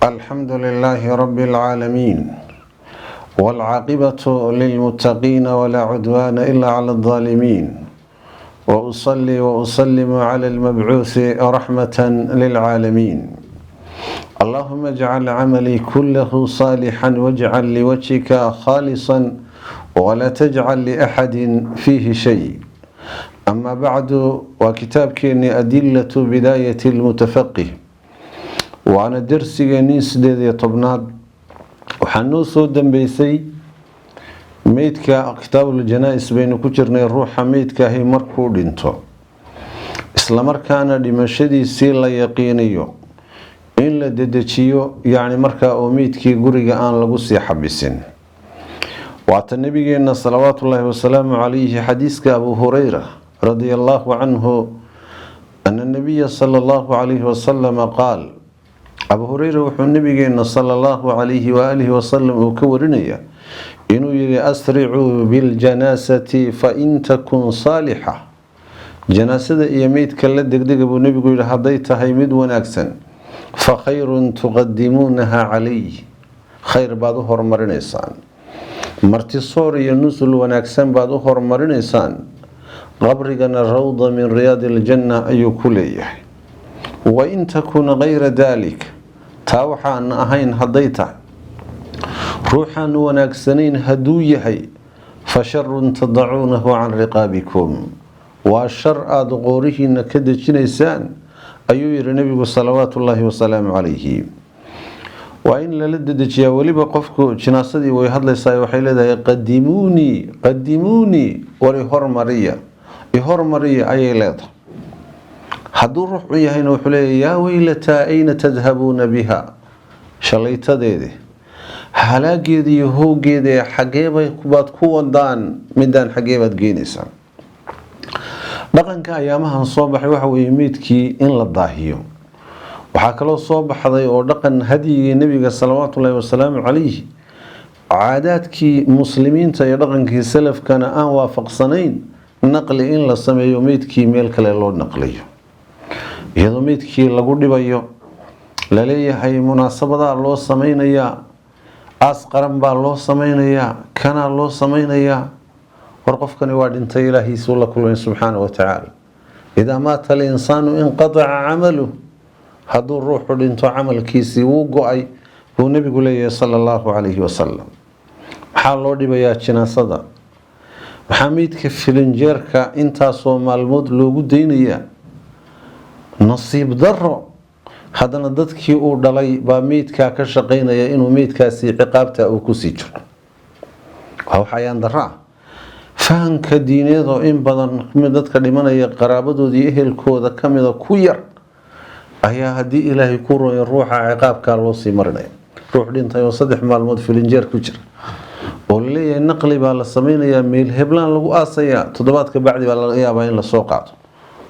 الحمد لله رب العالمين والعاقبة للمتقين ولا عدوان إلا على الظالمين وأصلي وأسلم على المبعوث رحمة للعالمين اللهم اجعل عملي كله صالحا واجعل لوجهك خالصا ولا تجعل لأحد فيه شيء أما بعد وكتابك أدلة بداية المتفقه waana darsigeenii 18aad waxaan noo soo dambeysay meydka kitaabul janais baynu ku jirnay ruuxa meydka ahi markuu dhinto isla markaana dhimashadiisii la yaqiiniyo in la dedejiyo yani markaa oo meydkii guriga aan lagu sii xabisin waata nabigeena salawaatullaahi wasalaamu calayhi xadiiska Abu Hurayra radiyallahu anhu anna nabiyya sallallahu alayhi wasallam qaal Abu Hurayra wuxuu nabigeena sallallahu alayhi wa alihi wasallam uu ka warinaya inuu yiri asri'u bil janazati fa in takun salihah janaasada iyo meydka la degdega buu nabigu yiri haday tahay mid wanaagsan fa khayrun tuqaddimunaha alayhi khayr baad u hormarinaysaan martisoor iyo nusul wanaagsan baad u hormarinaysaan qabrigana rawda min riyadil janna ayuu ku leeyahay wa in takun ghayra dalik taa waxaan ahayn haday tahay ruuxan wanaagsanayn haduu yahay fa sharrun tad'uunahu an riqabikum wa shar aad qoorihiina ka dejinaysaan ayuu yiri nabigu salawaatullaahi wasalaamu calayhi waa in la dedejiyaa waliba qofku jinaasadii way hadlaysaa waxay leedahay qadimuni wari hormariya ayay leedahay hadduu ruux u yahayna wuxuu leeyahay yaa weylataa ayna tadhabuuna biha shalaytadeedi halaageedi iyo hoogeeda xageebaad ku wadaan midaan xageebaad geenaysaa dhaqanka ayaamahan soo baxay waxa weeye meydkii in la daahiyo waxaa kaloo soo baxday oo dhaqan hadyigii nabiga salawaatullaahi wasalaamu calayhi caadaadkii muslimiinta iyo dhaqankii salafkana aan waafaqsanayn naqli in la sameeyo meydkii meel kale loo naqliyo iyadoo meydkii lagu dhibayo la leeyahay munaasabada loo sameeynaya aas qaran baa loo sameeynaya kana loo sameeynaya war qofkani waa dhintay ilaahiisu la kulmay subhanahu wa ta'ala idaa maata al-insaanu inqata'a 'amaluhu hadduu ruuxu dhinto camalkiisii wuu go'ay buu nabigu leeyahay sallallahu alayhi wasallam maxaa loo dhibayaa jinaasada maxaa meydka filinjeerka intaasoo maalmood loogu deynayaa nasiib daro haddana dadkii uu dhalay baa meydkaa ka shaqaynaya inuu meydkaasi ciqaabta uu ku sii jiro waxayaan daraa fahanka diineed oo in badan dadka dhimanaya qaraabadood iyo ehelkooda kamida ku yar ayaa haddii ilaahay ku rooyo ruuxa ciqaabka loo sii marinaya ruux dhintay oo 3 maalmood filinjeer ku jira oo leeyahay naqli baa la sameeynaya meel heblaan lagu aasaya toddobaadka bacdi baa laga yaabaa in la soo qaado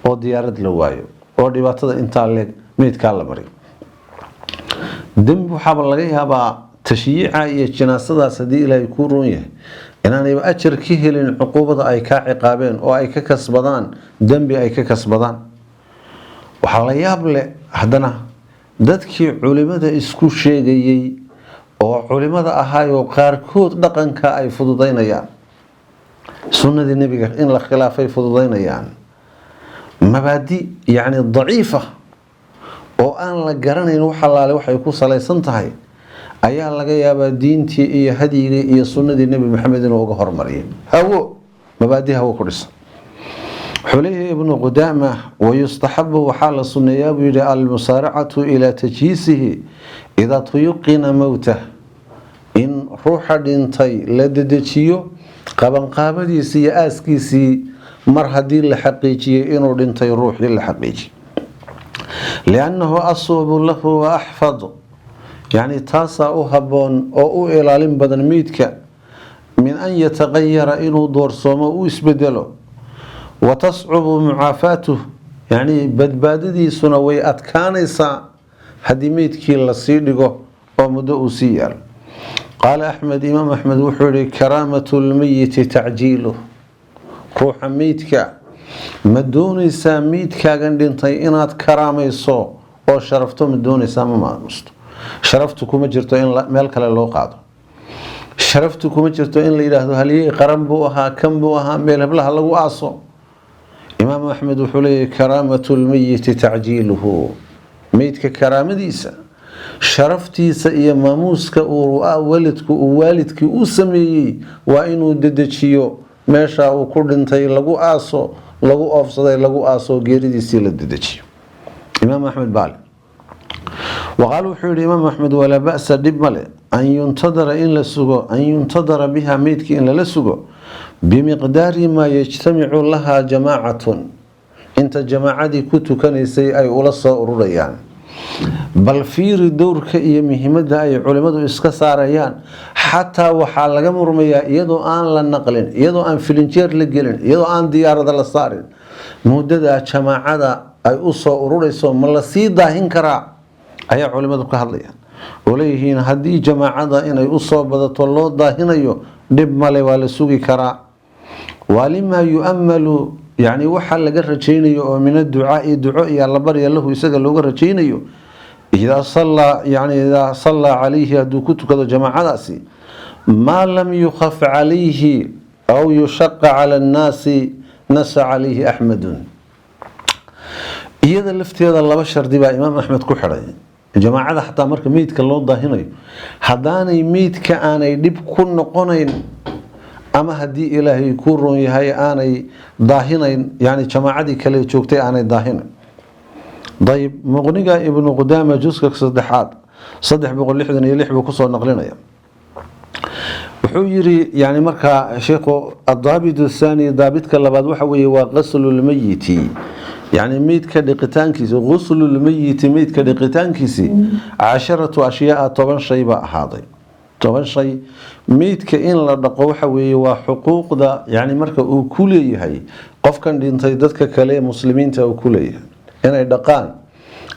oo diyaarad la waayo oo dhibaatada inta leeg meedka la maray dambi waxa laga yaabaa tashyiica iyo jinaasadaas hadii ilaahay ku roon yahay inaanay ajar ka helin cuquubada ay ka ciqaabeen oo ay ka kasbadaan dambi ay ka kasbadaan waxa la yaab leh hadana dadkii culimada isku sheegayay oo culimada ahaayo qaarkood dhaqanka ay fududeynayaan sunnadii nabiga in la khilaafay fududeynayaan mabaadi yani daciifa oo aan la garanayn waxa laale waxay ku salaysan tahay ayaa laga yaabaa diintii iyo hadyigii iyo sunnadii nabi maxamed inuu uga hormariyay hawo mabaadi hawo ku dhisan xulayhi ibn qudama wayustahabu wahala sunniya bi al-musara'atu ila tajhiisihi idha tuyqina mawtah in ruuxa dhintay la dedejiyo qabanqaabadiisa iyo aaskiisii mar hadii la xaqiijiyay inuu dhintay ruuxii la xaqiijiyay لأنه أصوب له وأحفظ يعني تاسع هبون أو إلالين بدن ميتك من أن يتغير إنه دور صومه ويسبدله وتصعب معافاته يعني بدباددي سنوي أتكانيسا هدي ميتك لصيدقه ومدؤ سيال قال أحمد إمام أحمد وحوري كرامة الميت تعجيله روح ميتك ma doonaysaa meydkaagan dhintay inaad karaamayso oo sharafto ma doonaysaa ma maamusto sharaftu kuma jirto in meel kale loo qaado, sharaftu kuma jirto in la yidhaahdo halyey qaran buu ahaa, kan buu ahaa, meel heblaha lagu aaso. imaam axmed wuxuu leeyahy karaamatu lmeyiti tacjiiluhu, meydka karaamadiisa, sharaftiisa iyo maamuuska waalidkii uu sameeyey waa inuu dedejiyo meesha uu ku dhintay lagu aaso, lagu oofsaday lagu aaso, geeridiisii la dedejiyo. imaam axmed baale waqaal wuxuu yihi imaam axmed walaa ba'sa dhib male an yuntadara in la sugo, an yuntadara biha meydkii in lala sugo bimiqdaari maa yajtamicu lahaa jamaacatun, inta jamaacadii ku tukanaysay ay ula soo ururayaan. bal fiiri dowrka iyo muhiimadda ay culimmadu iska saarayaan. xataa waxaa laga murmayaa iyadoo aan la naqlin, iyadoo aan filinjeer la gelin, iyadoo aan diyaarada la saarin, muddada jamaacada ay u soo ururayso ma la sii daahin karaa ayaa culimmadu ka hadlayaan oo leeyihiin haddii jamaacada inay usoo badato loo daahinayo dhib male, waa la sugi karaa. walimaa yu'ammalu, yani waxaa laga rajaynayo oo min adducaai duco iyo allabarya lahu isaga looga rajaynayo idaa sallaa calayhi hadduu ku tukado jamaacadaasi maa lam yukhaf calayhi aw yushaqa cala annaasi nasa calayhi axmedun. iyada lafteeda laba shardi baa imaam axmed ku xidhay jamaacada. xataa marka meydka loo daahinayo haddaanay meydka aanay dhib ku noqonayn ama haddii ilaahay kuu roon yahay aanay daahinayn, yani jamaacadii kale joogtay aanay daahinayn. dayib muqniga ibnu qudaama juska saddexaad 366 buu kusoo naqlinaya. wuxuu yiri yani markaa sheekhu adaabidu thani, daabidka labaad waxa weeye waa qaslulmeyiti, يعني ميت كدقتانكيسي غسل الميت ميت كدقتانكيسي 10 أشياء 10 شيء بقى هذا 10 شيء ميت كإن لا دقو حوي وحقوق ذا يعني مركا كلي هي قف كان دينتي ددك كلي مسلمين تا كلي إنay dhaqaan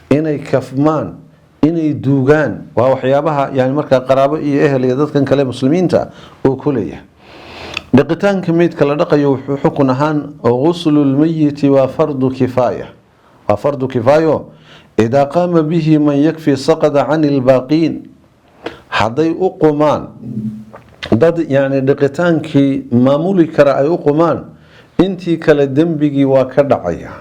inay kafmaan inay duugaan waa waxyaabaha yani marka qaraabo iyo ehel iyo dadkan kale muslimiinta oo kuleeyahay. dhaqitaanka meydka la dhaqayo wuxuu xukun ahaan ghuslul mayyit wa fardu kifaaya, wa fardu kifaayo idaa qaama bihi man yakfi saqada can ilbaaqiin. hadday u qumaan dad yani dhaqitaankii maamuli kara ay u qumaan intii kale dembigii waa ka dhacaya.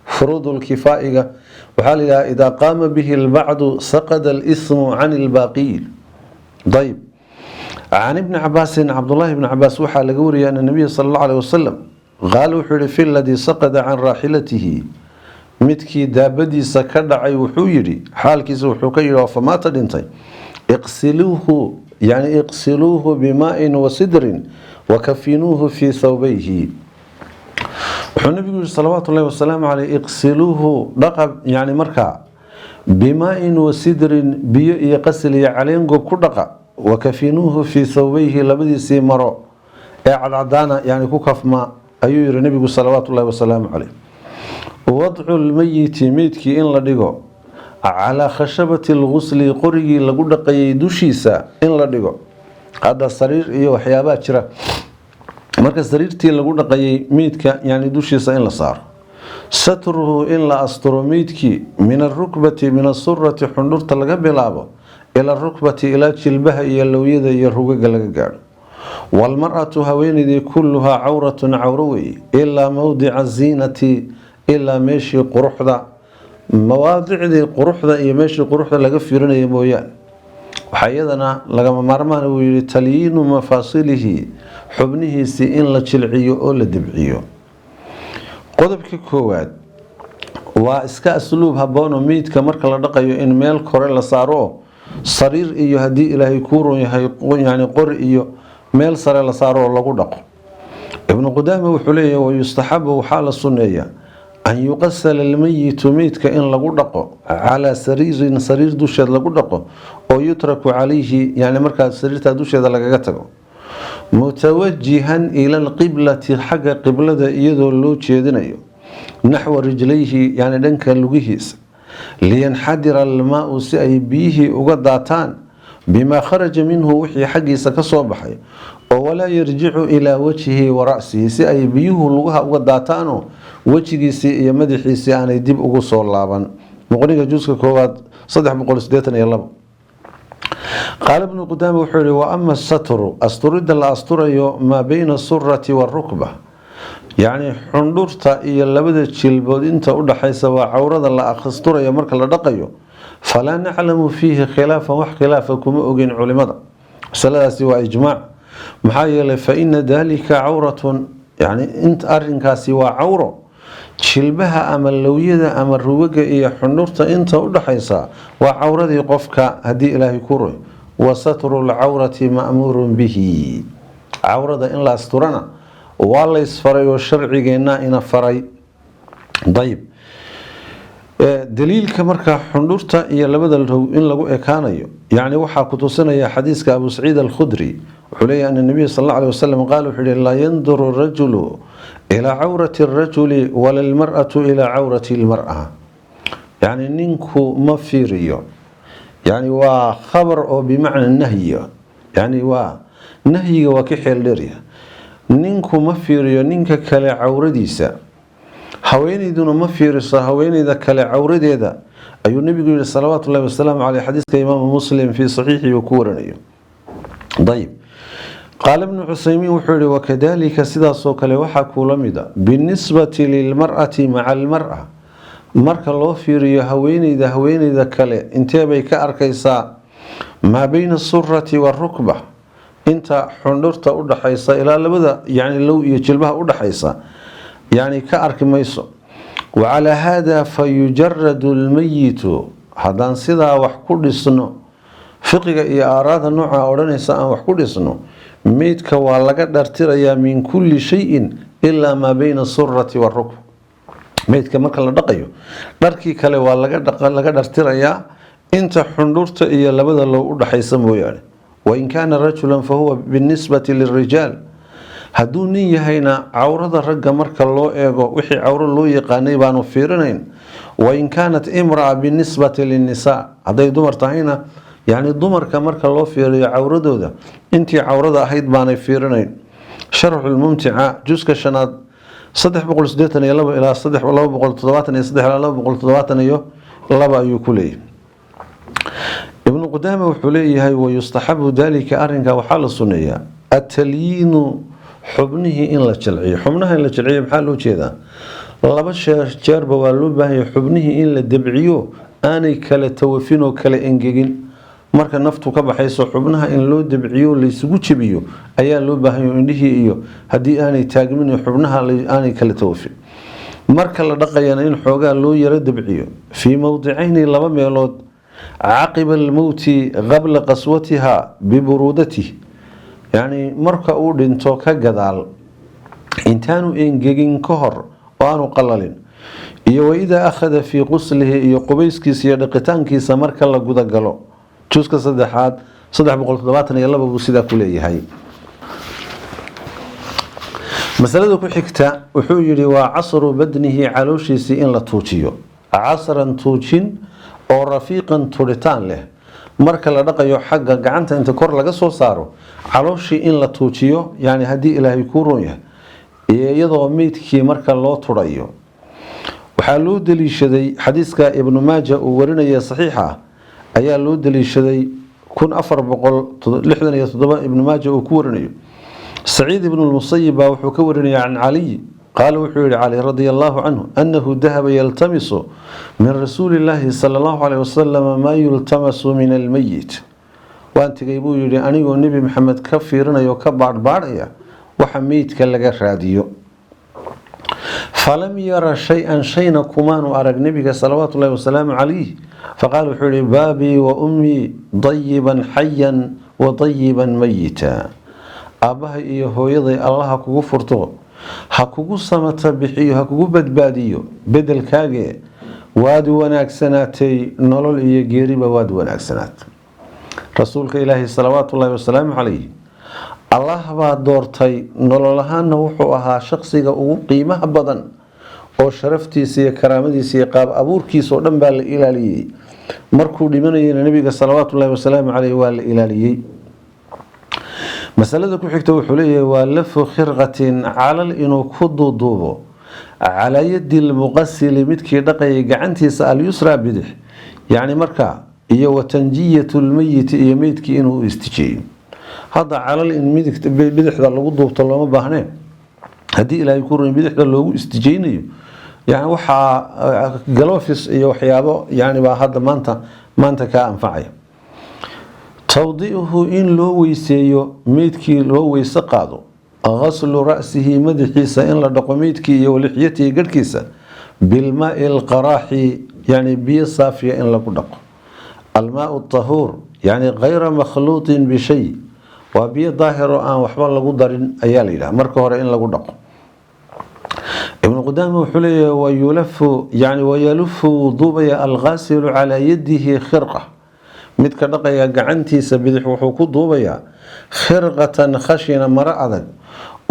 furuudul kifaa'iga waxaa la yidhaha idaa qaama bihi albacdu saqada alismu can ilbaaqiin. dayib عن ابن عباس عبد الله بن عباس وحى لقوري أن النبي صلى الله عليه وسلم قال وحول في الذي سقط عن راحلته متكي دابدي سكدعي وحويري حال كيس وحكيري فما تدنتي اغسلوه يعني اغسلوه بماء وسدر وكفنوه في ثوبيه. والنبي صلوات الله وسلامه عليه اغسلوه لقب يعني مركع بماء وسدر يغسل عليه كدقه وكفنوه في ثوبيه لبديسي مرو عدانا يعني كفما أيو يرى النبي صلوات الله وسلامه عليه. وضع الميت ميتكي إن لديقو على خشبة الغسل قري لقود قيدوشيسا إن لديقو هذا السرير إيو حيابات شرا مركز سريرتي لقود قي ميتك يعني دوشيسا إن لصار. ستره إن لا أسطر ميتكي من الركبة من السرة حنور تلقى بلابو إلى الركبة إلى جلبها إلى اللويدة يرهوغ لقاقار. والمرأة هويندي كلها عورة عوروي إلا موضع الزينة إلا ماشي قرحضة مواضع دي قرحضة إيا ماشي قرحضة لقفيرنا يمويان. وحيدنا لقما مرمان ويلي تليين مفاصله حبنه سيئن لجلعيو أو لدبعيو. قدبك كواد وإسكا أسلوب هبانو ميت كمركا لدقيو إن ميل كوري لصارو sariir iyo haddii ilaahay kuu ron yahay yani qori iyo meel sare la saaro oo lagu dhaqo. ibnu qudaama wuxuu leeyahay wayustaxabu waxaa la sunneeyaa an yuqasala almayitu meydka in lagu dhaqo calaa sariirin sariir dusheed lagu dhaqo oo yutraku calayhi yani markaa sariirtaa dusheeda lagaga tago mutawajihan ila alqiblati xagga qiblada iyadoo loo jeedinayo naxwa rijlayhi yani dhanka lugihiisa liyanxadira almaau si ay biyihii uga daataan bimaa kharaja minhu wixii xaggiisa ka soo baxay oo walaa yarjicu ilaa wajhihi wa ra'sihi si ay biyuhu lugaha uga daataanoo wejigiisii iyo madaxiisii aanay dib ugu soo laaban. muqniga juuska koowaad 382. qaala ibnu qudaama wuxuu yihi wa ama asatru asturidda la asturayo maa bayna asurati waarukba yacni xundhurta iyo labada jilbood inta u dhaxaysa waa cawrada la asturayo marka la dhaqayo falaa naclamu fiihi khilaafan wax khilaafa kuma ogin culimada masaladaasi waa ijmaac maxaa yeelay fa ina dalika cawratun yani arrinkaasi waa cawro jilbaha ama lowyada ama rugaga iyo xundhurta inta u dhaxaysa waa cawradii qofka haddii ilaahay ku roy wa satru lcawrati ma'muurun bihi cawrada in la asturana waa la isfaray oo sharcigeenna ina faray dayib daliilka markaa xundhurta iyo labada row in lagu ekaanayo yani waxaa ku tusinaya xadiiska abu saciid alkhudri wuxuu leeyahy ana nabiy sal alla alih wasalam qaal wuxuu yihi laa yanduru rajulu ilaa cawrati rajuli wala lmar'atu ilaa cawrati lmar'a yani ninku ma fiiriyo yani waa khabar oo bimacna nahyiga yani waa nahyiga waa ka xeel dheerya ninku ma fiiriyo ninka kale cawradiisa haweenayduna ma fiiriso haweenayda kale cawradeeda ayuu nabigu yihi salawaatu ullahi wasalaamu caleyh xadiiska imaamu muslim fii saxiixii uu ku waranayo dayib qaala ibnu cusaymiin wuxuu yihi wakadalika sidaasoo kale waxaa kuula mida binisbati lilmar'ati maca almar'a marka loo fiiriyo haweenayda kale inteebay ka arkaysaa maa bayna asurati waarukba inta xundhurta u dhaxaysa ilaa labada yani low iyo jilbaha u dhaxaysa yani ka arki mayso wacalaa haada fayujaradu lmayitu haddaan sidaa wax ku dhisno fiqiga iyo aaraada nooca odhanaysa aan wax ku dhisno meydka waa laga dhartirayaa min kulli shayin ilaa maa bayna asurati waarukb meydka marka la dhaqayo dharkii kale waa laga dhartirayaa inta xundhurta iyo labada low u dhaxaysa mooyaane wain kaana rajulan fahuwa binisbati lilrijaal hadduu nin yahayna cawrada ragga marka loo eego wixii cawro loo yaqaanay baanu fiirinayn wain kaanat imraa binisbati linnisaa hadday dumar tahayna yani dumarka marka loo fiiriyo cawradooda intii cawrada ahayd baanay fiirinayn sharxulmumtica juska shanaad 382 ilaa 273 ayuu ku leeyahay ibnu qudaama wuxuu leeyahay wayustaxabu dalika arinka waxaa la suneeyaa atalyiinu xubnihii in la jalciyo xubnaha in la jalciyo maxaa loo jeedaa laba jeerba waa loo baahanya xubnihii in la debciyo aanay kala tawafin oo kala engegin marka naftu ka baxayso xubnaha in loo debciyo laysugu jebiyo ayaa loo baahanya indhihii iyo haddii aanay taagmin xubnaha aanay kala tawafin marka la dhaqayana in xoogaa loo yaro debciyo fii mowdicayni laba meelood caqiba almowti qabla qaswatiha biburuudatihi yani marka uu dhinto ka gadaal intaanu engegin ka hor oo aanu qalalin iyo waidaa akhada fii quslihi iyo qubayskiisa iyo dhaqitaankiisa marka la gudagalo juska saddexaad 372 buu sidaa ku leeyahay masalada ku xigta wuxuu yidhi waa casru badnihi calooshiisii in la tuujiyo casran tuujin oo rafiiqan turitaan leh marka la dhaqayo xagga gacanta inta kor laga soo saaro calooshii in la tuujiyo yani haddii ilaahay kuu roon yahay iyo iyadoo meydkii marka loo turayo waxaa loo daliishaday xadiiska ibnu maaja uu warinaya saxiixa ayaa loo daliishaday 1467 ibnu maaja uu ku warinayo saciid ibnu lmusayib baa wuxuu ka warinaya can caliy qaala wuxuu yihi cali radi allahu canhu annahu dahaba yaltamisu min rasuuli illaahi sala allahu caleyh wasalam maa yultamasu min almeyit waan tegay buu yihi anigoo nebi maxamed ka fiirinaya oo ka baadhbaadhaya waxa meydka laga raadiyo falam yara shay-an shayna kumaanu arag nebiga salawaatu ullahi wasalaamu calayh faqaala wuxuu yihi baabii wa ummii dayiban xayan wa dayiban meyita aabbahay iyo hooyaday allaha kugu furto ha kugu samata bixiyo ha kugu badbaadiyo bedelkaage waad wanaagsanaatay nolol iyo geeriba waad wanaagsanaatay rasuulka ilaahi salawaatu ullahi wasalaamu calayh allah baa doortay nolol ahaanna wuxuu ahaa shaqsiga ugu qiimaha badan oo sharaftiisa iyo karaamadiisa iyo qaab abuurkiisa oo dhan baa la ilaaliyey markuu dhimanayana nabiga salawaatu ullahi wasalaamu calayh waa la ilaaliyey masalada ku xigta wuxuu leeyahay waa lafu khirqatin calal inuu ku duuduubo calaa yadi lmuqasili midkii dhaqayay gacantiisa alyusra bidix yacni marka iyo watanjiyatu lmayiti iyo meydkii inuu istijeeyo. hadda calal in bidixda lagu duubto looma baahneen, haddii ilaahay ku ruyn bidixda loogu istijeynayo yani waxaa galofis iyo waxyaabo yani baa hadda maanta kaa anfacaya. tawdiihu in loo weyseeyo meydkii loo weyse qaado, gaslu ra'sihi madaxiisa in la dhaqo meydkii iyo walixyatihi garhkiisa bilmaai alqaraaxi yani biyo saafiya in lagu dhaqo. almaau tahuur yani kayra makhluuطin bishay, waa biyo daahiro aan waxba lagu darin ayaa la yidhaha marka hore in lagu dhaqo. ibnu qudaama wuxuu leeyahay wayalufu duubaya alqaasilu calaa yadihi khirqa, midka dhaqaya gacantiisa bidix wuxuu ku duubayaa khirqatan khashina maro adag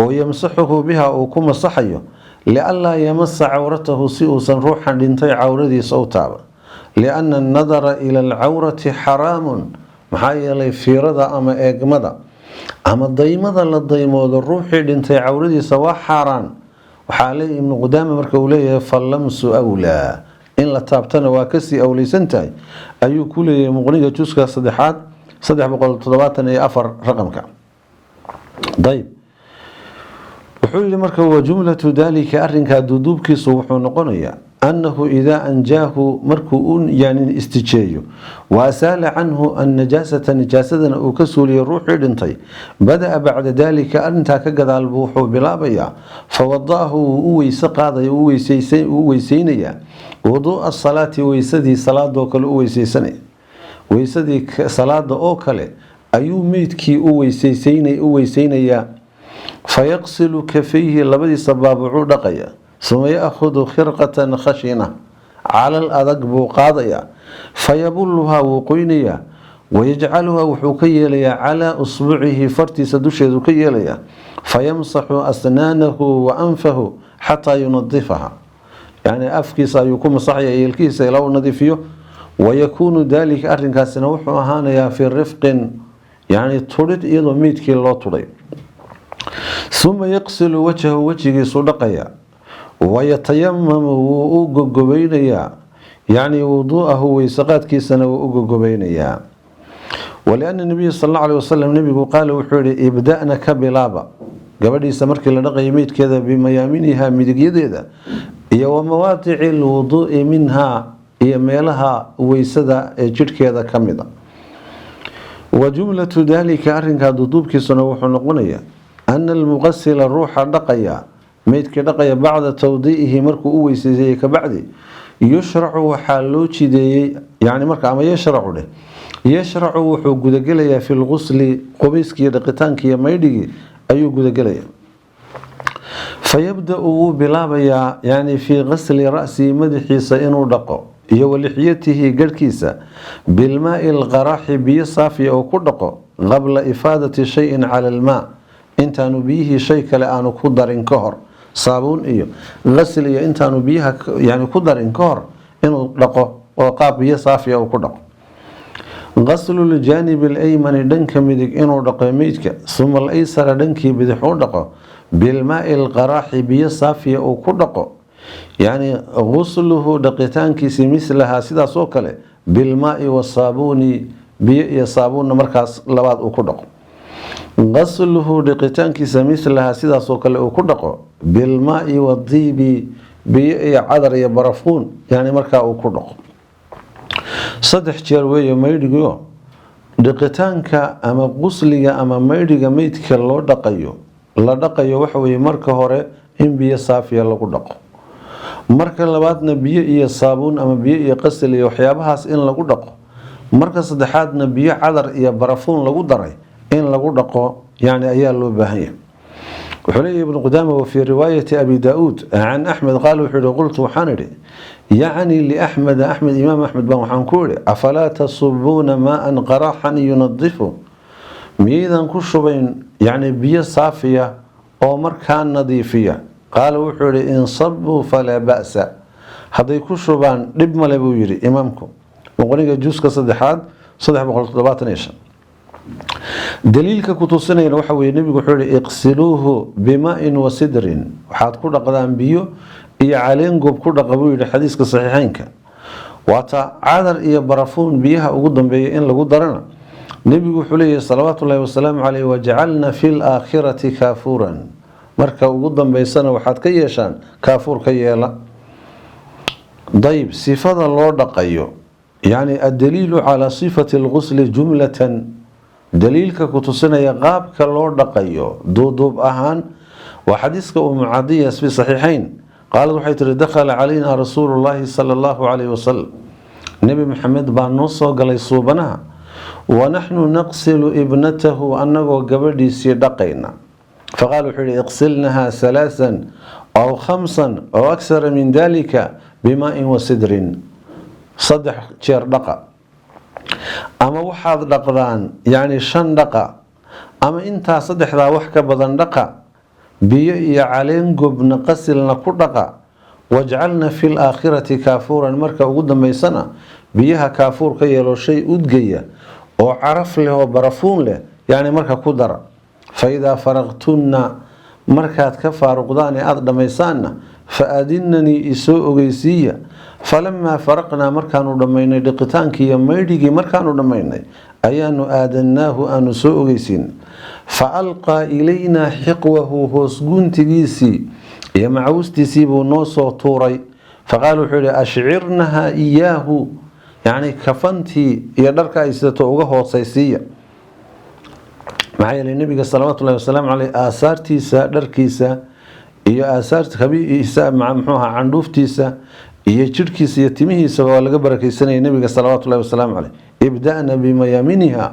oo yamsaxuhu biha uu ku masaxayo lianlaa yamasa cawratahu si uusan ruuxan dhintay cawradiisa u taaba. lianna annadara ila alcawrati xaraamun, maxaa yeelay fiirada ama eegmada ama daymada la daymoodo ruuxii dhintay cawradiisa waa xaaraan. waxaa leeyahy ibnu qudaama marka uu leeyahay fallamsu awlaa, in la taabtana waa kasii awleysan tahay ayuu ku leeyahay muqniga juska 374 raqamka. ayb wuxuu yihi marka wajumlatu dalika arrinkaa duuduubkiisu wuxuu noqonayaa annahu idaa anjaahu markuu u istijeeyo wa asaala canhu annajaasata nijaasadana uu ka suuliyo ruuxii dhintay, bada-a bacda dalika arrintaa ka gadaal buu wuxuu bilaabayaa fawada'ahu wuu u weyse qaadaya uu weyseynayaa wuduu'a salaati weysadii salaadoo kale u weyseysanaya. weysadii salaada oo kale ayuu meydkii u weyseynayaa. fayaqsilu kafayhi labadiisa baabucuu dhaqaya, suma ya'khudu khirqatan khashina calal adag buu qaadayaa, fayabulluhaa wuu qoynayaa, wayajcaluhaa wuxuu ka yeelayaa calaa usbucihi fartiisa dusheedu ka yeelayaa, fayamsaxu asnaanahu wa anfahu xataa yunadifaha, yani afkiisa ayuu ku masaxaya yeelkiisa ilaa uu nadiifiyo. wayakuunu dalika arrinkaasina wuxuu ahaanayaa fii rifqin yani tudhid iyadoo meydkii loo tudhay. uma yaqsilu wajhahu wejigiisu dhaqaya, wayatayamamu wuu u gogobeynayaa yani wuduu'ahu weysaqaadkiisana wuu u gogobeynayaa. waliana nabiya sal alla alih wasalam nebigu qaala wuxuu yihi ibda'na ka bilaaba gabadhiisa markii la dhaqayo meydkeeda bimayaaminiha midigyadeeda iyo wa mawaadici lwuduu'i minhaa iyo meelaha weysada ee jidhkeeda ka mida. wa jumlatu dalika arrinkaa duduubkiisuna wuxuu noqonayaa ana almuqasila ruuxa dhaqaya meydkii dhaqaya bacda tawdii'ihi markuu u weyseeyey kabacdi yushracu waxaa loo jideeyey yani marka ama yashracu wuxuu gudagelayaa fi lgusli qubayskii dhaqitaankii iyo maydhigii ayuu gudagelayaa. fayabda-u wuu bilaabayaa yani fii qasli ra'sihi madaxiisa inuu dhaqo iyo walixyatihi garhkiisa bilmaai alqaraaxi biyo saafiya oo ku dhaqo qabla ifaadati shayin cala almaa, intaanu biyihii shay kale aanu ku darin ka hor, saabuun iyo qasl iyo intaanu biyaha ku darin ka hor inuu dhaqo oo qaab biyo saafiya uu ku dhaqo. qasluuljaanibi alaymani dhanka midig inuu dhaqo meydka, suma alaysara dhankii bidix u dhaqo bilmaai alqaraaxi biyo saafiya uu ku dhaqo, yani gusluhu dhaqitaankiisi mislahaa sidaas oo kale bilmaai wasaabuuni biyo iyo saabuunna markaas labaad uu ku dhaqo. qasluhu dhaqitaankiisa mislahaa sidaasoo kale uu ku dhaqo bilmaai wadiibi biyo iyo cadar iyo barafuun yani markaa uu ku dhaqo. 3 jeer weeye maydhigo dhaqitaanka ama qusliga ama maydhiga meydka la dhaqayo waxa weeye marka hore in biyo saafiya lagu dhaqo, marka labaadna biyo iyo saabuun ama biyo iyo qasl iyo waxyaabahaas in lagu dhaqo, marka saddexaadna biyo cadar iyo barafuun lagu daray in lagu dhaqo yani ayaa loo baahan yahay. wuxuu leeyahy ibnu qudaama wafii riwaayati abi daauud can axmed qaal wuxuu yihi qultu waxaan idhi yacni liaxmed imaam axmed baan waxaan ku idhi afalaa tasubuuna maaan qaraaxan yunadifu, miyaydan ku shubayn yani biyo saafiya oo markaa nadiifiya. qaala wuxuu yihi in sabuu falaa ba'sa, hadday ku shubaan dhib male buu yihi imaamku muqniga juska 3 daliilka ku tusinayna waxa weeye nebigu wuxuu yihi iqsiluuhu bimaa'in wa sidrin, waxaad ku dhaqdaan biyo iyo caleen goob ku dhaqa buu yihi xadiiska saxiixeynka. waata cadar iyo barafuun biyaha ugu dambeeya in lagu darana nebigu wuxuu leeyahay salawaatu ullaahi wasalaamu caleyh wajacalna fi laakhirati kaafuuran marka ugu dambeysana waxaad ka yeeshaan kaafuur ka yeela dayb sifada loo dhaqayo yacni addaliilu calaa sifati algusli jumlatan daliilka ku tusinaya qaabka loo dhaqayo duuduub ahaan waa xadiiska Cadiya fi saxiixayn qaalad waxay tiri dakhala calayna rasuulullaahi sala allahu calayhi wasalam nebi maxamed baa noo soo galay suubanaha wanaxnu naqsilu ibnatahu annagoo gabadhiisii dhaqayna faqaal wuxuu yihi iqsilnaha halaasan aw khamsan aw aksara min dalika bimaa-in wa sidrin 3 jeer dhaqa ama waxaad dhaqdaan yacni 5 dhaqa ama intaa 3daa wax ka badan dhaqa biyo iyo caleen gobna qasilna ku dhaqa wajcalna fi laakhirati kaafuuran marka ugu dambeysana biyaha kaafuur ka yeelo shay udgaya oo caraf leh oo barafuun leh yacni marka ku dara fa idaa faraqtunna markaad ka faaruqdaan ee aada dhammaysaanna fa adinanii isoo ogeysiiya falamaa faraqnaa markaanu dhammaynay dhiqitaankii iyo maydhigii markaanu dhammaynay ayaanu aadannaahu aanu soo ogeysiin fa alqaa ilaynaa xiqwahu hoos guntigiisii iyo macawustiisii buu noo soo tuuray faqaal wuxuu yihi ashcirnaha iyaahu yacni kafantii iyo dharka ay sidato uga hoosaysiiya maxaa yeelay nebiga salawaatu ullahi wasalaamu caleyh aasaartiisa dharkiisa iyo aasaarta kabihiisa muxuu ahaa candhuuftiisa iyo jidhkiisa iyo timihiisaba waa laga barakaysanayay nebiga salawaatu ullahi wasalaamu caleyh ibda'na bimayaaminiha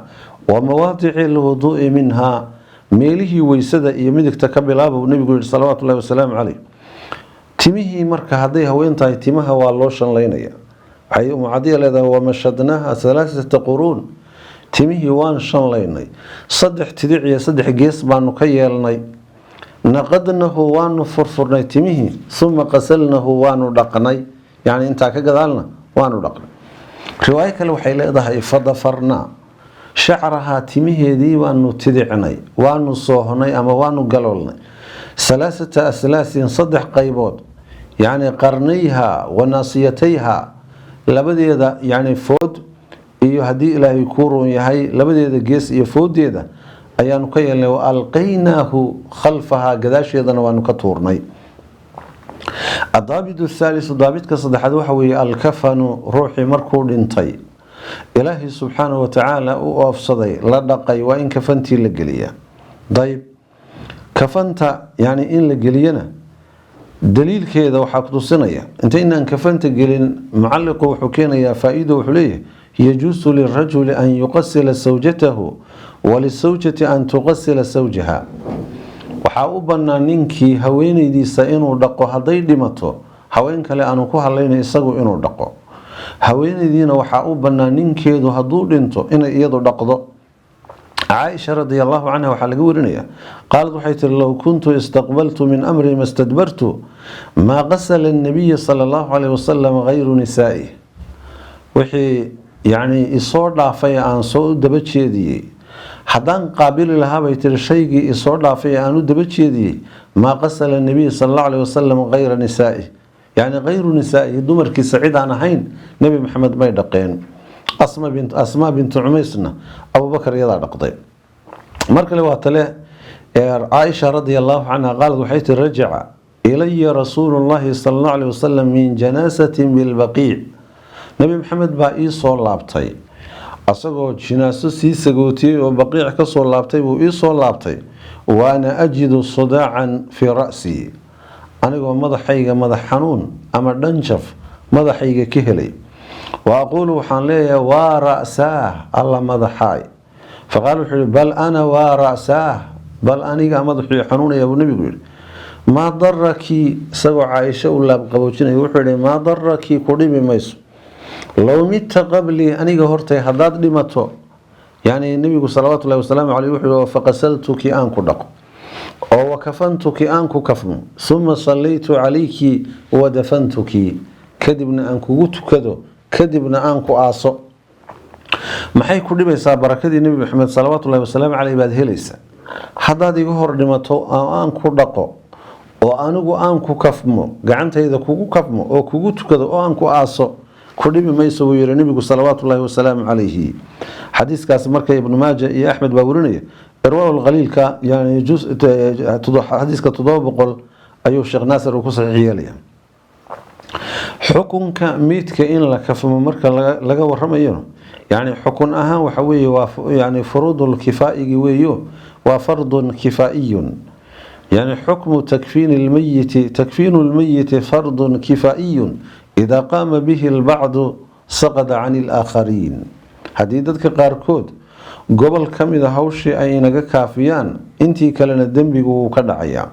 wa mawaadici alwuduu'i minha meelihii weysada iyo midigta ka bilaaba uu nebigu yihi salawaatu ullahi wasalaamu caleyh timihii marka hadday haween tahay timaha waa loo shanlaynaya waxay Cadiya leedahay wamashadnaaha 3 quruun timihii waan shanlaynay 3 tidic iyo 3 gees baanu ka yeelnay naqadnahu waanu furfurnay timihii uma qasalnahu waanu dhaqnay yacni intaa ka gadaalna waanu dhaqnay riwaayo kale waxay leedahay fadafarnaa shacrahaa timaheedii waanu tidicnay waanu soohnay ama waanu galoolnay 3 aslaasin 3 qaybood yacni qarnayha wa naasiyatayha labadeeda yacni food iyo haddii ilaahay kuu roon yahay labadeeda gees iyo foodeeda ayaanu ka yeelnay wa alqaynaahu khalfahaa gadaasheedana waanu ka tuurnay الضابط الثالث ضابط كصدحات وحوي الكفن روحي مركو دنتي إلهي سبحانه وتعالى وأفصدي لا دقي وإن كفنتي لقليا طيب كفنت يعني إن لقلينا دليل كذا وحاكتو صنية انت إن كفنت قلين معلق وحكينا يا فائده وحليه يجوز للرجل أن يغسل زوجته وللزوجة أن تغسل زوجها waxaa u bannaan ninkii haweenaydiisa inuu dhaqo hadday dhimato haween kale aanu ku hadlayna isagu inuu dhaqo haweenaydiina waxaa u bannaan ninkeedu hadduu dhinto inay iyadu dhaqdo Caaisha radiyallahu anha waxaa laga warinayaa qaalad waxay tiri low kuntu istaqbaltu min amri ma stadbartu ma qasala an-nabiy sallallahu alayhi wasallam ghayru nisaa'i wixii yani isoo dhaafay aan soo daba jeediyay haddaan qaabili lahaa bay tiri shaygii isoo dhaafay aan u daba jeediyey maa qasala nabiy sallallahu alayhi wasallam ghayra nisaa'i yani ghayru nisaa'i dumarkiisa cid aan ahayn nabi maxamed may dhaqeen asma bint umaysna abubakar yadaa dhaqday mar kale waa tale Caaisha radiyallahu anha qaalad waxay tiri rajaca ilaya rasuulullaahi sallallahu alayhi wasallam min janaasatin bilbaqii nabi maxamed baa ii soo laabtay asagoo jinaaso sii sagootiyay oo baqiic ka soo laabtay buu ii soo laabtay waana ajidu sudaacan fi ra'si anigoo madaxayga madax xanuun ama dhanjaf madaxayga ka helay wa aqulu waxaan leeyahay waa ra'saah alla madaxaay faqaal wuxuu yidhi bal ana waa ra'saah bal aniga madaxii xanuunaya buu nabigu yidhi maa daraki isagoo Caaisha u laabqaboojinaya wuxuu yidhi maa daraki ku dhibi mayso لو مت قبلي أنيق هرتي هداد لمتو يعني النبي صلوات الله وسلامه عليه وحده فقسلتك أنكو دق أو وكفنتك أنكو كفن ثم صليت عليك ودفنتك كذبنا أنكو وتكذو كذبنا أنكو آصو ما حيكون لي بيسا بركة النبي محمد صلوات الله وسلامه عليه بعد هليسا هداد يقهر لمتو أنكو دقو وأنكو أنكو كفمو قعنت إذا كوكو كفمو أو كوكو تكذو أو أنكو آصو كدبي ما يسوي النبي صلوات الله وسلام عليه. حديث كاس مركي ابن ماجه يا أحمد باورنية إرواء الغليل كا يعني جزء حديث كتضابق أيوه الشيخ ناصر وكسر عيالي حكم كميت كإن لك فمرك لقى ورميونه يعني حكم أها وحوي يعني فروض الكفائي ويو وفرض كفائي يعني حكم تكفين الميت فرض كفائي إذا قام به البعض سقط عن الآخرين. حديدتك قاركود قبل كم إذا هوشي أي نجا كافيان أنتي كلنا الدنبي وكدعيا.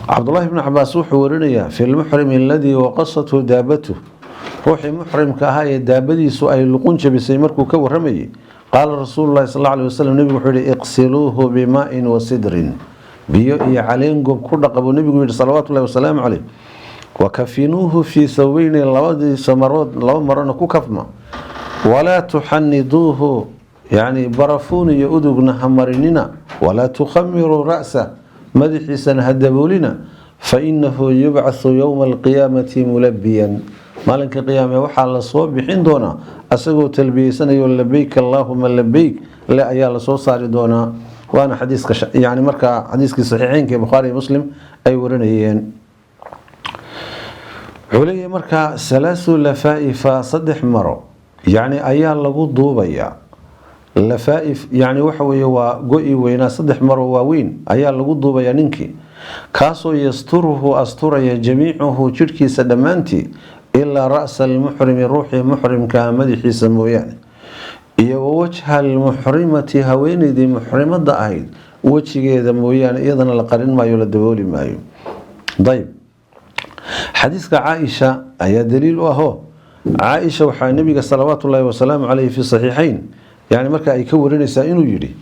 عبد الله بن عباس وحورنيا في المحرم الذي وقصته دابته روحي محرم كهاي دابدي سؤال لقنش بسيمركو كورمي. قال رسول الله صلى الله عليه وسلم نبي وحوري اغسلوه بماء وسدر بيئي علين قب كردق أبو نبي صلوات الله وسلام عليه وكفنوه في ثوبين لوادي سمرود لو مرنا كفما ولا تحنضوه يعني برفون يؤدقنا همرننا ولا تخمروا رأسه مدحسا هدبولنا فإنه يبعث يوم القيامة ملبيا مالك قيامة وحال الصواب بحين دونا أسقو تلبيسنا يقول لبيك اللهم لبيك لا أيال صوصار دونا. وأنا حديث يعني مركا حديث صحيحين كبخاري مسلم أي ورنيين علي مركا ثلاث لفائف صدح مرو يعني أيال لغو ضوبيا لفائف يعني وحوي وقوئي وينا صدح مرو واوين أيال لغو ضوبيا ننكي كاسو يستره أستري جميعه جركي سدمانتي إلا رأس المحرم روحي محرم كامدحي سموياني iyo wajha almuhrimati haweeneydii muhrimada ahayd wajigeeda mooyaan iyadana la qarin maayo la dabooli maayo. dayb xadiiska Aisha ayaa daliil u ah Aisha waxa nabiga salawaatullaahi wa salaamu alayhi fi sahihayn yani marka ay ka warinaysaa inuu yiri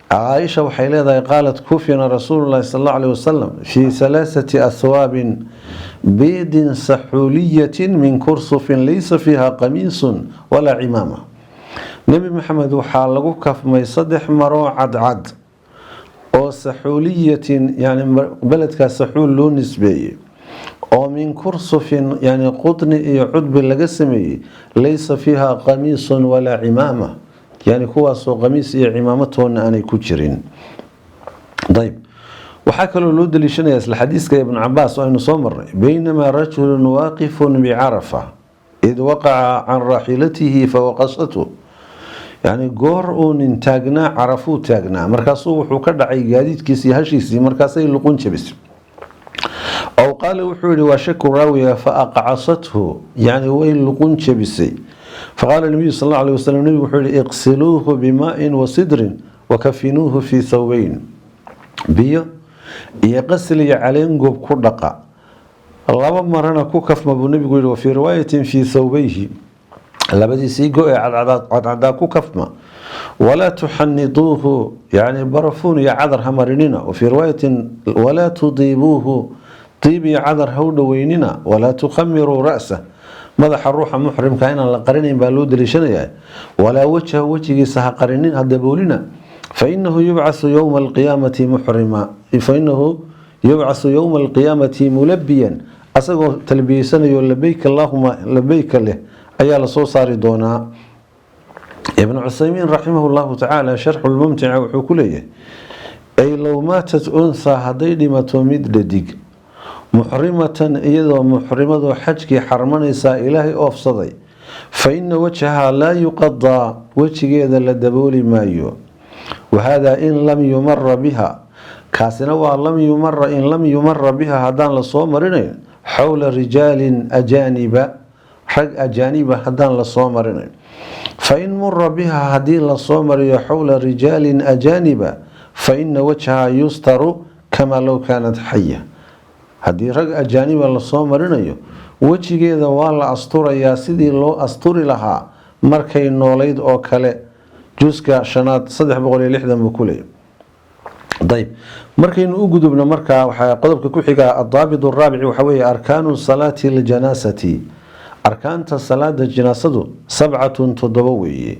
Aisha waxay leedahay qaalat kufina rasuulullaahi sallallahu alayhi wasallam fi thalathati athwabin bidin sahuliyatin min kursufin laysa fiha qamisun wala imama. نبي محمد وحال لغو كفمي صدح مرو عد او سحولية يعني بلدك سحول لو نسبي او من كرصف يعني قطن عدب لقسمي ليس فيها قميص ولا عمامة يعني كواسو قميص عمامتهن أنا كجرين. طيب وحكى له لود لشنيس الحديث كابن عباس وأنه صمر بينما رجل واقف بعرفة إذ وقع عن راحلته فوقصته يعني قور نتاجنا عرفوا تاجنا مركزوا وحكر عي جديد كيسي هشيسي مركزي لقون شبس أو قال وحوري وشك راوية فأقعصته يعني وين لقون شبسي فقال النبي صلى الله عليه وسلم النبي وحوري اغسلوه بماء وسدر وكفنوه في ثوبين بيا يغسل علين قب كردقة الله مرنا كوكف ما بالنبي يقول وفي رواية في ثوبيه لبدي سيجو عد كفما ولا تحنطوه يعني برفون يا عذر همرننا. وفي رواية ولا تضيبوه طيب يا عذر هودويننا ولا تخمروا رأسه مدح الروح محرم كائنا لقرنين بالود لشنيا ولا وجه سها قرنين هدبولنا فإنه يبعث يوم القيامة محرما فإنه يبعث يوم القيامة ملبيا أسقو تلبيسنا يقول لبيك اللهم لبيك له أيها الصوصار دونا. ابن عثيمين رحمه الله تعالى شرح الممتع وحكوليه أي لو ماتت أنثى هديدمة مدلدق محرمة إذا محرمة حجك حرمانيسا إلهي أفصدي فإن وجهها لا يقضى وجه إذا لدبول مايو وهذا إن لم يمر بها كاسنوا إن لم يمر بها هدان لصومرين حول رجال أجانب حق أجانب هدان لصومرين فإن مر بها هدين لصومر حول رجال أجانب فإن وجهها يستر كما لو كانت حية هدي رق أجانب لصومرين وجه إذا والله أسطر يا سيدي لو أسطر لها مركي نوليد أو كله جزء شنات صدح بقولي لحدا بكله. طيب مركي نوجد ابن مركا وقضبك كحجة الضابط الرابع وحوي أركان الصلاة الجنازة أركان الصلاة الجنازة 7 تضوي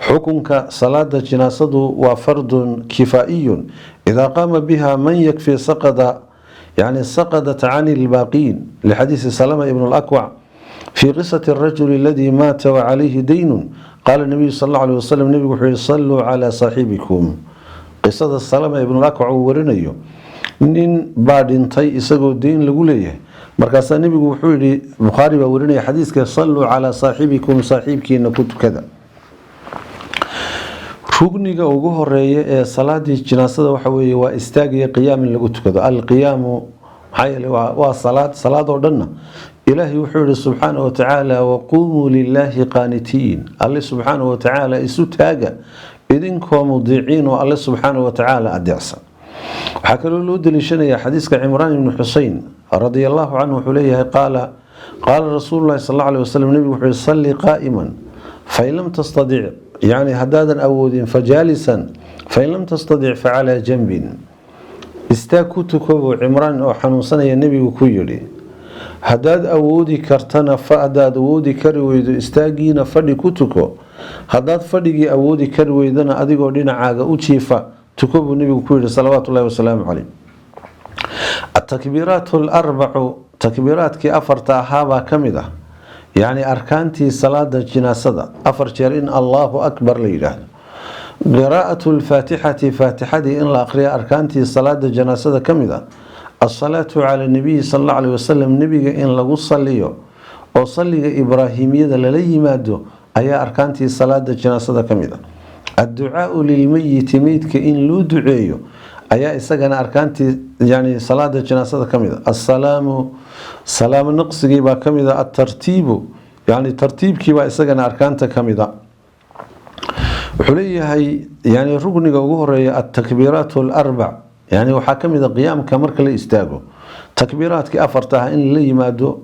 حكمك صلاة الجنازة وفرض كفائي إذا قام بها من يكفي سقط يعني سقطت عن الباقين لحديث سلمة ابن الأكوع في قصة الرجل الذي مات وعليه دين قال النبي صلى الله عليه وسلم نبي وحي صلوا على صاحبكم قصة السلامة ابن الأكوع ورنيو نين بعد انتي إساقو الدين لقوليه مركزا نبي وحي بخاري ورنيو حديث صلوا على صاحبكم صاحبك إن كنت كذا rugniga ugu horeeya ee salaadii jinaasada waxa weeye waa istaagiyo qiyaam in lagu tukado alqiyaamu waa salaad oo dhanna ilaahay wuxuu yiri subhanahu wa ta'ala wa qumu lillahi qanitiin alla subhanahu wa ta'ala isu taaga idinkoo mudiiciin oo alla subhanahu wa ta'ala adeecsan waxa kale oo loo daliishanayaa xadiiska Imraan ibn Husayn radiyallahu anhu wuxuu leeyahay qaala rasuulullaahi sallallahu alayhi wasallam nabigu wuxuu salli qaa'iman fa in lam tastadi' يعني هدادا أودين فجالسا فإن لم تستطع فعلى جنب استاكوتكو عمران أو حنوصنا يا النبي وكيري هداد أودي كرتنا فأداد أودي كرويد استاجينا فدي كوتكو هداد فدي أودي كرويدنا أديكو دينا عاقا أوتشيفا تكوب النبي وكيري صلوات الله وسلامه عليه التكبيرات الأربع تكبيرات كي أفرتا هابا كمده يعني أركانتي صلاة الجنازة أفرشر إن الله أكبر ليله قراءة الفاتحة فاتحة إن لا أقرأ أركانتي صلاة الجنازة كمذا الصلاة على النبي صلى الله عليه وسلم نبي إن لغو صليه وصلي إبراهيمية للي مادو أي أركانتي صلاة الجنازة كمذا الدعاء للميت ميت كإن لو دعيه أي إساقنا أركانتي يعني صلاة الجنازة كمذا سلام النقص با كمذا الترتيب يعني ترتيب كيبا إساقنا أركانتا كمذا وحليه هي يعني ركنك ugu horeeya التكبيرات الأربع يعني waxa kamida qiyaamka marka la istaago takbiraadki afarta in la yimaado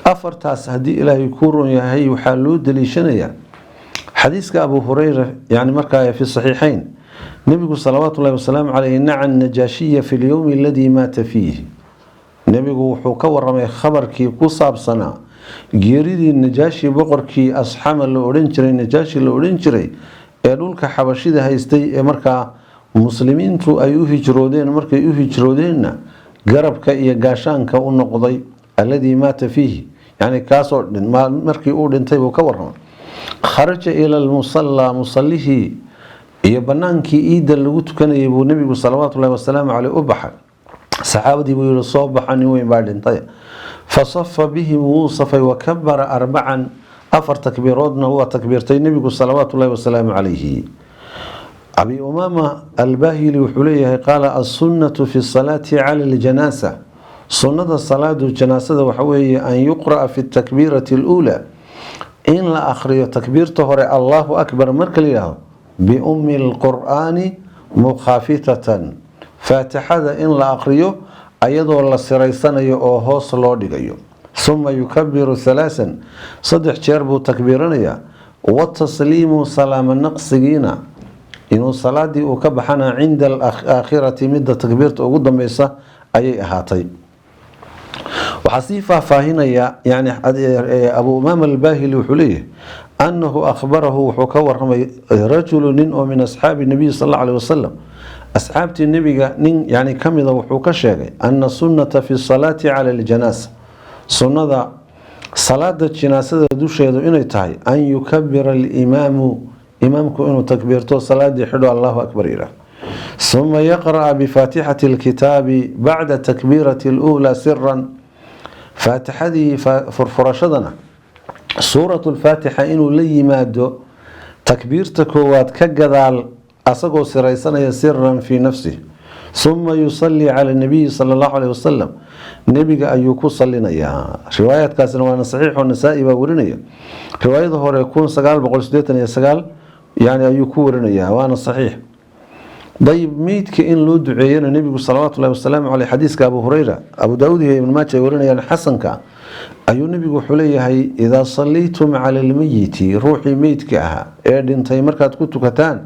afartaas hadii Ilaahay ku roon yahay waxa loo daliishanaya xadiiska Abu Hurayra yani marka fi sahihayn nabigu sallallahu alayhi wasallam alayhi na'an najashiyya fi al-yawm alladhi mata fihi nabigu wuxuu ka waramay khabarkii ku saabsanaa geeridii najaashi boqorkii asxama la oran jiray najaashi la oran jiray ee dhulka xabashida haystay ee marka muslimiintu ay u hijroodeen markay u hijroodeenna garabka iyo gaashaanka u noqday alladii maata fihi yani kaasoo markii uu dhintay buu ka waramay kharaja ila al-musalla musallihi iyo banaankii iida lagu tukanayay buu nabigu sallallahu alayhi wasallam u baxay saxaabadii buu yiri soo baxan weyn baa dhintay فصف بهم وصف وكبر أربعا أفر تكبيراتنا هو تكبيرتين النبي صلوات الله وسلامه عليه أبي أمامة الباهلي وحليه قال السنة في الصلاة على الجنازة سنة الصلاة الجنازة وحويه أن يقرأ في التكبيرة الأولى إن لا أخري تكبيرته الله أكبر مركل له بأم القرآن مخافتة فاتحة إن لا أخريه ayadoo la siraysanayo oo hoos loo dhigayo thumma yukabbiru thalathan saddex jeer buu takbiiranaya wa tasliimu salaama naqsigiina inuu salaadii uu ka baxana cinda al-aakhirati midda takbiirta ugu dambaysa ayay ahaatay waxa sii faahfaahinaya yani Abu Umama al-Bahili wuxuu leeyahay annahu akhbarahu wuxuu ka waramay rajul min ashaabi nabi sallallahu alayhi wasallam أصحابتي النبي نين يعني كمذا وحوك شيء أن السنة في الصلاة على الجنازة سنة صلاة الجنازة دوشة إنه تاي أن يكبر الإمام إمامك إنه تكبيرته صلاة حلو الله أكبر إله ثم يقرأ بفاتحة الكتاب بعد تكبيرة الأولى سرا فاتحة فرشدنا سورة الفاتحة إنه لي مادو تكبيرتك واتكجذال أسقو سريسنا سرا في نفسه ثم يصلي على النبي صلى الله عليه وسلم نبي أيوكو صلينا يا رواية كاسن وانا صحيح والنسائي بورنيا رواية هو يكون سقال بقول سديتنا يا سقال يعني أيوكو ورنيا وانا صحيح طيب ميت كإن لو دعينا النبي صلى الله عليه وسلم على حديث أبو هريرة أبو داود هي من ماتش ورنيا حسن كا أيو نبي حليه هي إذا صليتم على الميت روحي ميت كها إردن تيمركات كنتو كتان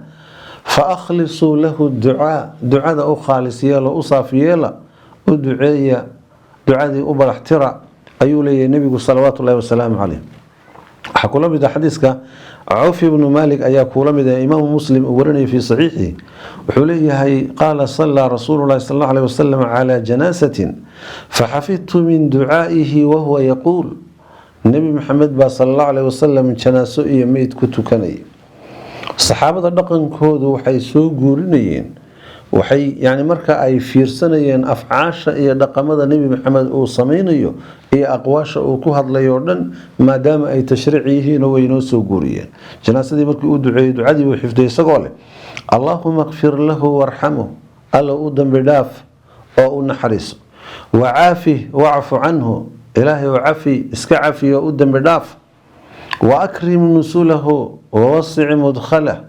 فأخلصوا له الدعاء دعاء أو خالص يلا أصافي يلا ودعاء دعاء أبر احترى أيولي النبي صلوات الله وسلامه عليه حكوا بدا حديثك عوف بن مالك أيا كولا بدا إمام مسلم ورني في صحيحه وحليه هي قال صلى رسول الله صلى الله عليه وسلم على جنازة فحفظت من دعائه وهو يقول nebi maxamed baa sala allahu caleyhi wasalam janaaso iyo meyd ku tukanayay. saxaabada dhaqankoodu waxay soo guurinayeen, waxay yani marka ay fiirsanayeen afcaasha iyo dhaqamada nebi maxamed uu samaynayo iyo aqwaasha uu ku hadlayo o dhan, maadaama ay tashriic yihiin oo way noo soo guuriyeen. janaasadii markii uu duceeyey ducadii uu xifday isagoo leh allaahuma kfir lahu warxamuh, alla u dambi dhaaf oo u naxariiso, wacaafih wacfu canhu, ilaahay oo cafi iska cafi oo u dambi dhaaf, waakrim nusulahu wawasic mudkhalah,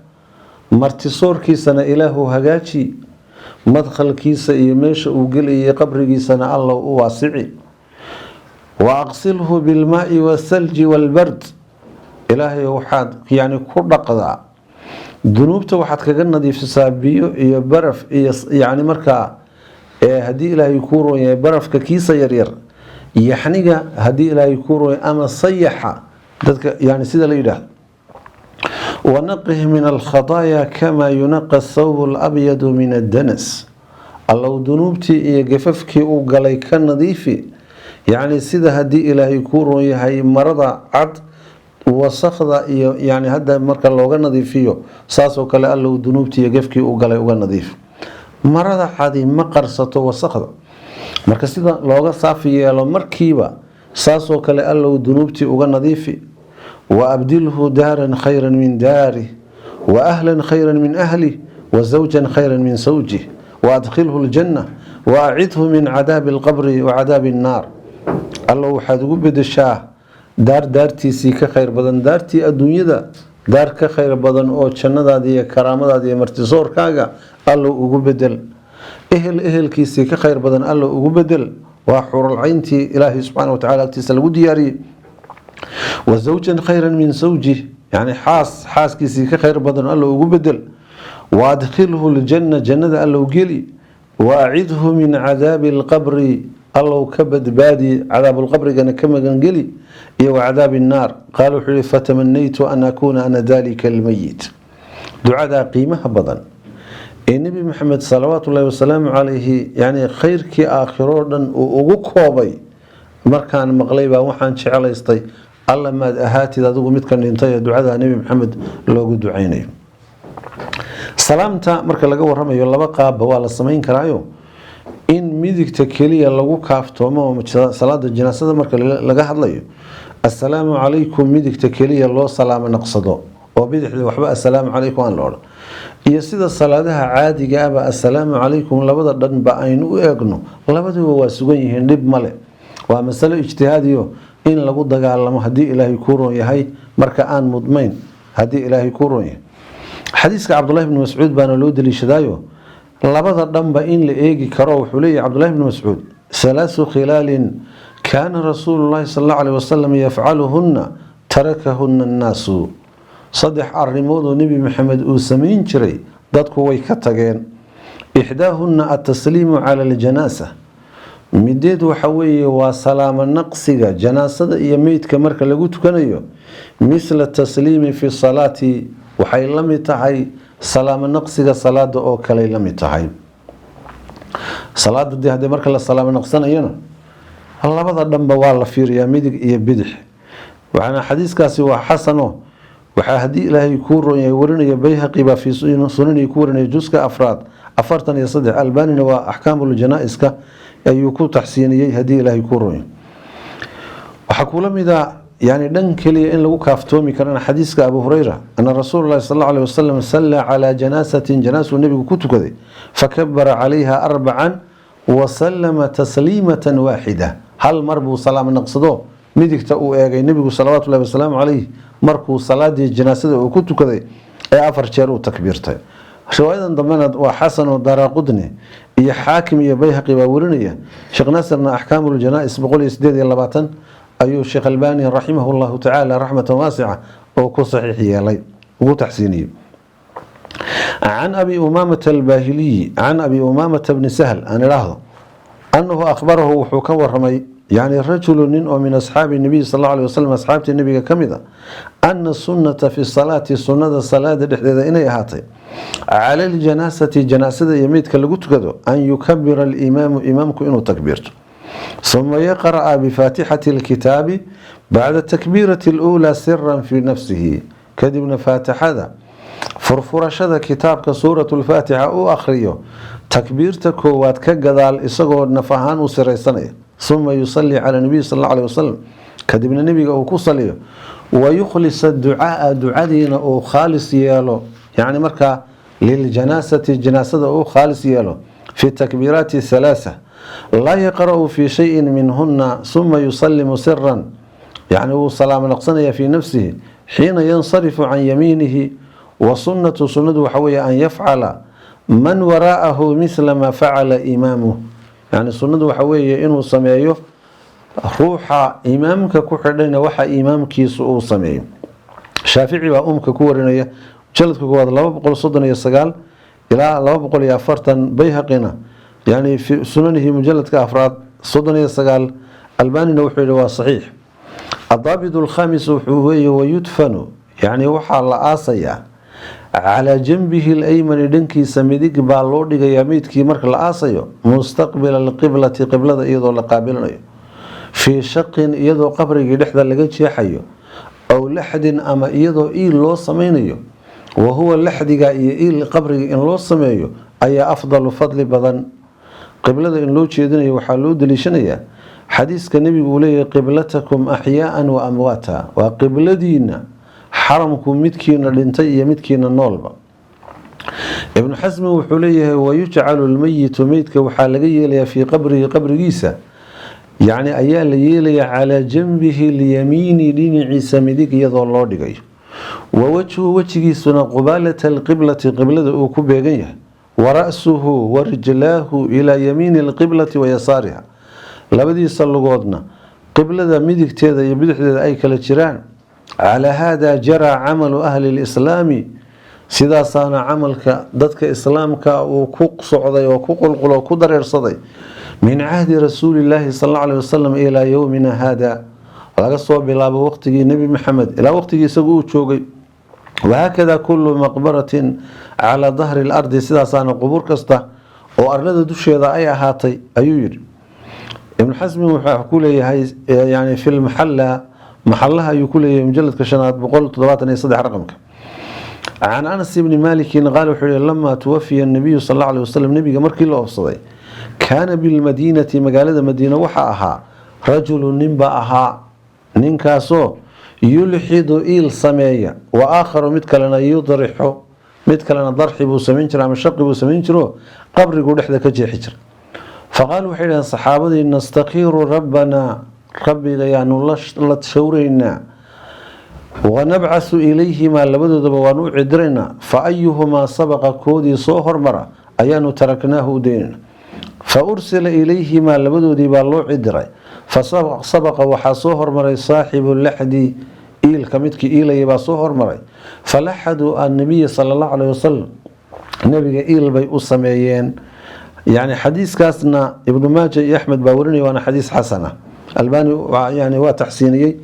martisoorkiisana ilaahu hagaaji, madkhalkiisa iyo meesha uu gelayay qabrigiisana alla u waasici, waaqsilhu bilmaai wasalji walbard, ilaahay waxaad yani ku dhaqdaa dunuubta, waxaad kaga nadiifisaa biyo iyo baraf iyo yani markaa haddii ilaahay kuu roon yahay barafka kiisa yaryar, yaxniga haddii ilaahay kuu roon yahay ama sayaxa dadka yani sida la yidhaahdo, wanaqih min alkhadaaya kamaa yunaqa thawbu alabyadu min addanas, allow dunuubtii iyo gafafkii uu galay ka nadiifi, yacni sida haddii ilaahay kuu roon yahay marada cad wasakda iyo yani hadda marka looga nadiifiyo saasoo kale allow dunuubtii iyo gafkii uu galay uga nadiif. marada cadi ma qarsato wasakda, marka sida looga saafi yeelo markiiba saasoo kale allow dunuubtii uga nadiifi. waabdilhu daaran khayran min daarih, waahlan khayran min ahlih, wazawjan khayran min sawjih, waadkhilhu ljanna, waacidhu min cadaabi alqabri wacadaabi annaar, allow waxaad ugu bedeshaa daartiisii ka khayr badan daartii adduunyada, daar ka khayr badan oo jannadaada iyo karaamadaada iyo martisoorkaaga allow ugu bedel, ehelkiisii ka khayr badan allow ugu bedel, waa xuralcayntii ilaahay subxaana wa tacala agtiisa lagu diyaariyey. wazawjan khayran min sawjih, yani xaaskiisii ka khayr badan allow ugu bedel, waadkhilhu ljanna, jannada allow geli, waacidhu min cadaabi alqabri, allow ka badbaadi cadaabulqabrigana ka magangeli, iyo wacadaabi annaar. qaala wuxuu yihi fatamanaytu an akuuna ana dalika almayit. ducadaa qiimaha badan ee nebi maxamed salawaatu ullahi wasalaamu calayhi yani khayrkii aakhiroo dhan uu ugu koobay, markaan maqlay baa waxaan jeclaystay alla maad ahaatid adigu midkan dhintay ee ducadaa nebi maxamed loogu ducaynayo. salaamta marka laga waramayo laba qaabba waa la samayn karaayo, in midigta keliya lagu kaaftoomo salaada janaasada marka laga hadlayo assalaamu calaykum midigta keliya loo salaamo naqsado oo bidixda waxba assalaamu calaykum aan la odhan, iyo sida salaadaha caadiga ahba assalaamu calaykum labada dhanba aynu u eegno, labaduba waa sugan yihiin, dhib male. waa masalo ijtihaadiyo in lagu dagaalamo haddii ilaahay kuu roon yahay marka aan mudmayn, haddii ilaahay kuu roon yahay. xadiiska cabdullahi bni mascuud baana loo daliishadaayo labada dhanba in la eegi karo. wuxuu leeyahy cabdullahi bni mascuud salaasu khilaalin kaana rasuulu llahi sal allahu alayhi wasalam yafcaluhunna tarakahunna annaasu, saddex arrimoodoo nebi maxamed uu samayn jiray dadku way ka tageen. ixdaahunna atasliimu cala aljanaasa, mideed waxa weeye waa salaamo naqsiga janaasada iyo meydka marka lagu tukanayo, misla tasliimi fi salaati, waxay la mid tahay salaamo naqsiga salaada oo kale la mid tahay. salaada haddii marka la salaamo naqsanayana labada dhanba waa la fiiriyaa, midig iyo bidix. waxaana xadiiskaasi waa xasano, waxaa haddii ilaahay kuu roon yahay warinaya bayhaqi baa fii sunanii ku warinaya juska afraad 43, albanina waa axkaamul janaa'iska ayuu ku taxsiiniyey haddii ilaahay kuu roon yahay. waxaa kula mida يعني دن كلي إن لو كافتومي كان حديث أبو هريرة أن رسول الله صلى الله عليه وسلم صلى على جنازة النبي كتو كذي فكبر عليها 4 وسلم تسليمة واحدة. هل مربو سلام نقصده مدك تأو إيجي النبي صلوات الله وسلام عليه مركو صلاة الجنازة وكتو كذي أفر شارو تكبيرته. شو أيضا ضمن وحسن ودراقطني يا حاكم يا بيهقي وورنية شيخ ناصرنا أحكام الجنائز بقول يسديد يلا باتن أيو الشيخ الباني رحمه الله تعالى رحمة واسعة وكو صحيح يالي وتحسيني. عن أبي أمامة الباهلي عن أبي أمامة بن سهل أن لاحظ أنه أخبره وحكور رمي يعني رجل من أصحاب النبي صلى الله عليه وسلم أصحاب النبي كمذا أن السنة في الصلاة سنة الصلاة الإحدى إني هاتي على الجنازة جنازة يميت كالقوت كذو أن يكبر الإمام إمامك إنه تكبيرته ثم يقرأ بفاتحة الكتاب بعد التكبيرة الأولى سرا في نفسه كدبنا فاتحة فرفرشة كتابك سورة الفاتحة أو أخريه تكبيرتك واتكقذال إساقو نفهان وسريسانية ثم يصلي على النبي صلى الله عليه وسلم كدبنا النبي أو كصليه ويخلص الدعاء دعادين أو خالص يالو يعني مركا للجناسة الجناسة أو خالص يالو في التكبيرات الثلاثة لا يقرأ في شيء منهن ثم يسلم سرا يعني هو سلام نقصنية في نفسه حين ينصرف عن يمينه وسنة وحوية أن يفعل من وراءه مثل ما فعل إمامه يعني سنة وحوية إنه سميه روح إمامك كحرين وحا إمامك سوء سميه شافعي وأمك كورنية جلدك كواد لما بقول صدنا يسقال إلى لما بقول يافرتن بيهقنا يعني في سننه مجلد كأفراد صدنا يسقال الباني نوحي له صحيح الضابط الخامس هو ويدفن يعني وحا لآسيا على جنبه الأيمن دنكي سميدك بالوردك يميدك مرك لآسيا مستقبل القبلة قبلة إيضو لقابلنا في شق إيضو قبرك لحظة لقيت يحيو أو لحد أما إيضو إيل لو سمينيو وهو اللحدك إيل قبرك إن لو سمينيو أي أفضل فضل بدن قبلة إن لو تشيدني وحالو دليشنيا حديث كالنبي بوليه قبلتكم أحياء وأمواتا وقبلدين حرمكم متكين الانتي متكين النولبة ابن حزم وحوليه ويجعل الميت ميتك وحالقية لي في قبره قبر عيسى يعني أيال يلي على جنبه اليمين دين عيسى مديك يضع الله دقيه ووجهه سنة قبالة القبلة قبلة أكبيغيه ورأسه ورجلاه إلى يمين القبلة ويسارها لبدي صلقودنا قبلة مدكتيدا يبدحدا أي كلا جيران على هذا جرى عمل أهل الإسلام سيدا صانا عملك ضدك إسلامك وكوق صعدي وكوق القلو وكدر يرصدي من عهد رسول الله صلى الله عليه وسلم إلى يومنا هذا لقصوا بلا وقت نبي محمد إلى وقت يسقوه شوقي وهكذا كل مقبرة على ظهر الأرض سيدا صانا قبور كستا وأرند دوشي هذا أي هاتي أيوير ابن حزم يقول يعني في محلها يقول مجلد كشنات بقول تضباطني يصدح رقمك عن أنس بن مالك قال لما توفي النبي صلى الله عليه وسلم نبي مركي الله أفصدي كان بالمدينة مقالة مدينة وحاها رجل ننبأها ننكاسو يلحد إيل سمية وآخر متكلنا يضرحه متكلنا ضرحي بو سمينجر عم شقي بو سمينجرو قبر يقول إحدى كجي حجر فقالوا حين الصحابة نستخير ربنا ربي ليان الله تشورينا ونبعث إليهما لبدو دبوانو عدرنا فأيهما سبق كودي صوهر مرة أيان تركناه ديننا فأرسل إليهما لبدو دبالو عدري فسبق وحصوهر مري صاحب اللحد إيل كمتك إيل يبا صوهر مري فلحدوا النبي صلى الله عليه وسلم نبي إيل بي أسميين يعني حديث كاسنا ابن ماجه أحمد باورني وأنا حديث حسنة الباني يعني وتحسيني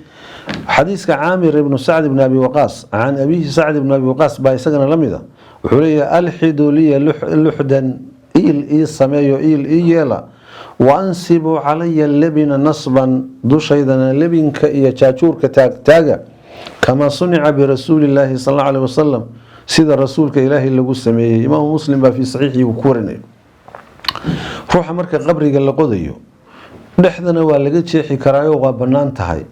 حديث عامر بن سعد بن أبي وقاص عن أبيه سعد بن أبي وقاص باي سجن لمده وحولي ألحدوا لي لحدا إيل سمايو إيل إيلا وأنسبوا علي اللبن نصبا دوشيدنا لبن كإيا تشاتور كتاجا كما صنع برسول الله صلى الله عليه وسلم سيد رسولك إلهي اللي قسميه إمام مسلم في صحيحه وكورني روح مركا قبري قال لقضيه dhexdana waa laga jeexi karaayo waa banaan tahay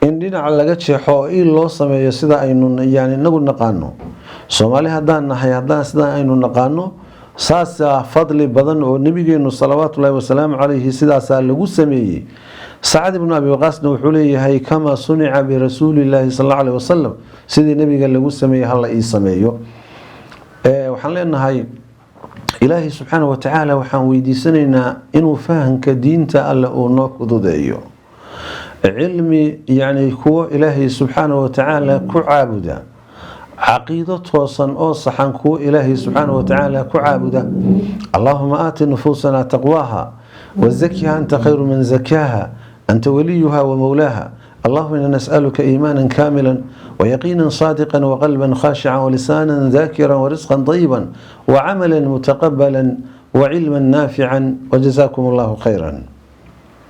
in dhinaca laga jeexo loo sameeyo sida aynu yani nagu naqaano Soomaali hadaan nahay hadaan sida aynu naqaano saasa fadli badan oo nabigeenu sallallahu alayhi wasallam alayhi sidaas lagu sameeyay Sa'd ibn Abi Waqqas wuxuu leeyahay kama sunica bi rasuulillahi sallallahu alayhi wasallam sidii nabiga lagu sameeyay hal ii sameeyo waxaan leenahay إلهي سبحانه وتعالى وحان ويديسننا إنه فهم كدينة ألا أونوك ضدأيو علمي يعني كو إلهي سبحانه وتعالى كعابدا عقيدة توصن أوصحان كو إلهي سبحانه وتعالى كعابدا اللهم آت نفوسنا تقواها وزكها أنت خير من زكاها أنت وليها ومولاها اللهم إنا نسألك إيمانا كاملا ويقينا صادقا وقلبا خاشعا ولسانا ذاكرا ورزقا طيبا وعملا متقبلا وعلما نافعا وجزاكم الله خيرا.